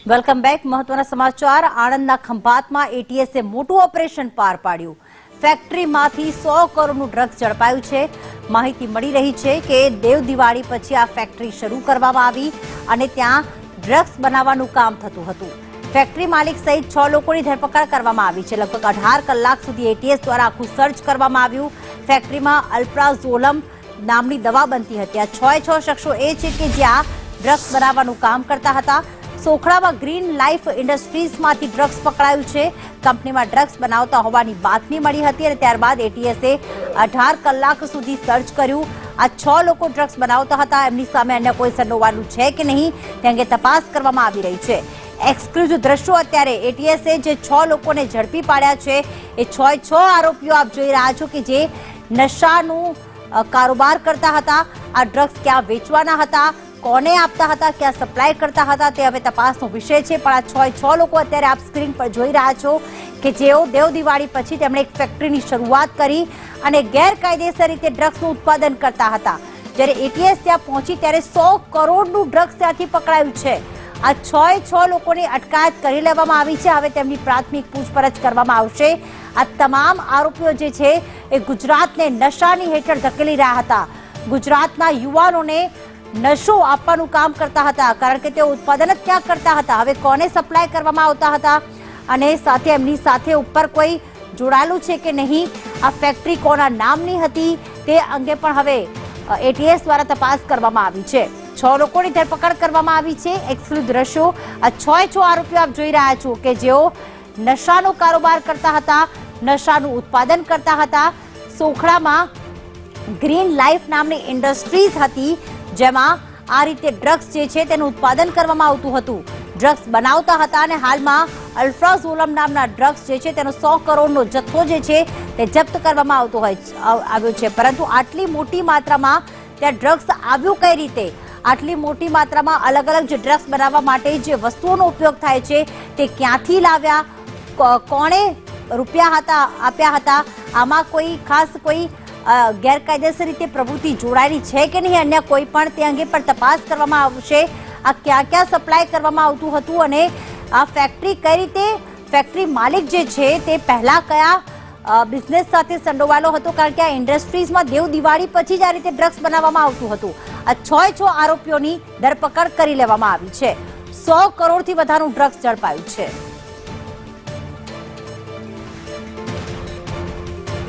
Welcome back. મહત્વના સમાચાર. આણંદના ખંભાતમાં એટીએસે મોટું ઓપરેશન પાર પાડ્યું. ફેક્ટરીમાંથી 100 કરોડનું ડ્રગ્સ ઝડપાયું છે. માહિતી મળી રહી છે કે દેવ દિવાળી પછી આ ફેક્ટરી શરૂ કરવામાં આવી અને ત્યાં ડ્રગ્સ બનાવવાનું કામ થતું હતું. ફેક્ટરી માલિક સહિત 6 લોકોની ધરપકડ કરવામાં આવી છે. લગભગ 18 કલાક સુધી એટીએસ દ્વારા આખું સર્ચ કરવામાં આવ્યું. ફેક્ટરીમાં અલ્પ્રાઝોલમ નામની દવા બનતી હતી. આ 6 શખ્સો એ છે કે જ્યાં ડ્રગ્સ બનાવવાનું કામ કરતા હતા. સોખડામાં ગ્રીન લાઈફ ઇન્ડસ્ટ્રીઝમાંથી ડ્રગ્સ પકડાયું છે. કંપનીમાં ડ્રગ્સ બનાવતા હોવાની બાતમી મળી હતી અને ત્યારબાદ એટીએસે 18 કલાક સુધી સર્ચ કર્યું. આ 6 લોકો ડ્રગ્સ બનાવતા હતા. એમની સામે અન્ય કોઈ સંડોવાયેલું છે કે નહીં તે અંગે તપાસ કરવામાં આવી રહી છે. એક્સક્લુઝિવ દ્રશ્યો અત્યારે એટીએસે જે 6 લોકોને ઝડપી પાડ્યા છે એ 6 આરોપીઓ આપ જોઈ રહ્યા છો કે જે નશાનું કારોબાર કરતા હતા. આ ડ્રગ્સ ક્યાં વેચવાના હતા, કોને આપતા હતા, ક્યાં સપ્લાય કરતા હતા તે હવે તપાસનો વિષય છે. પણ આ 6 લોકો અત્યારે આપ સ્ક્રીન પર જોઈ રહ્યા છો કે જેઓ દેવ દિવાળી પછી તેમણે એક ફેક્ટરીની શરૂઆત કરી અને ગેરકાયદેસર રીતે ડ્રગ્સનું ઉત્પાદન કરતા હતા. જ્યારે એટીએસ ત્યાં પહોંચી ત્યારે 100 કરોડનું ડ્રગ્સ ત્યાંથી પકડાયું છે. આ 6 લોકોની અટકાયત કરી લેવામાં આવી છે. હવે તેમની પ્રાથમિક પૂછપરછ કરવામાં આવશે. આ તમામ આરોપીઓ જે છે એ ગુજરાતને નશાની હેઠળ ધકેલી રહ્યા હતા. ગુજરાતના યુવાનોને નશો આપવાનું કામ કરતા હતા કારણ કે તેઓ ઉત્પાદન જ ક્યાં કરતા હતા. હવે કોને સપ્લાય કરવામાં આવતા હતા અને સાથે એમની સાથે ઉપર કોઈ જોડાયેલું છે કે નહીં, આ ફેક્ટરી કોના નામની હતી તે અંગે પણ હવે એટીએસ દ્વારા તપાસ કરવામાં આવી છે. 6 લોકોની ધરપકડ કરવામાં આવી છે. એક્સક્લુઝિવ દ્રશ્યો. આ 6 આરોપીઓ આપ જોઈ રહ્યા છો કે જેઓ નશાનો કારોબાર કરતા હતા, નશાનું ઉત્પાદન કરતા હતા. સોખડામાં ગ્રીન લાઈફ નામની ઇન્ડસ્ટ્રીઝ હતી જેમાં આ રીતે ડ્રગ્સ જે છે તેનું ઉત્પાદન કરવામાં આવતું હતું. ડ્રગ્સ બનાવતા હતા અને હાલમાં અલ્પ્રાઝોલમ નામના ડ્રગ્સ જે છે તેનો 100 કરોડનો જથ્થો જે છે તે જપ્ત કરવામાં આવ્યો છે. પરંતુ આટલી મોટી માત્રામાં ત્યાં ડ્રગ્સ આવ્યું કઈ રીતે, આટલી મોટી માત્રામાં અલગ અલગ જે ડ્રગ્સ બનાવવા માટે જે વસ્તુઓનો ઉપયોગ થાય છે તે ક્યાંથી લાવ્યા, કોણે રૂપિયા આપ્યા હતા, આમાં કોઈ ખાસ કોઈ ગેરકાયદેસર રીતે પ્રવૃત્તિ જોડાયેલી છે કે નહીં, અન્ય કોઈ પણ તે અંગે પણ તપાસ કરવામાં આવશે. આ ક્યાં ક્યાં સપ્લાય કરવામાં આવતું હતું અને આ ફેક્ટરી કઈ રીતે, ફેક્ટરી માલિક જે છે તે પહેલા કયા બિઝનેસ સાથે સંડોવાયેલો હતો કારણ કે આ ઇન્ડસ્ટ્રીઝમાં દેવ દિવાળી પછી જ આ રીતે ડ્રગ્સ બનાવવામાં આવતું હતું. આ 6 આરોપીઓની ધરપકડ કરી લેવામાં આવી છે. 100 કરોડથી વધારેનું ડ્રગ્સ ઝડપાયું છે.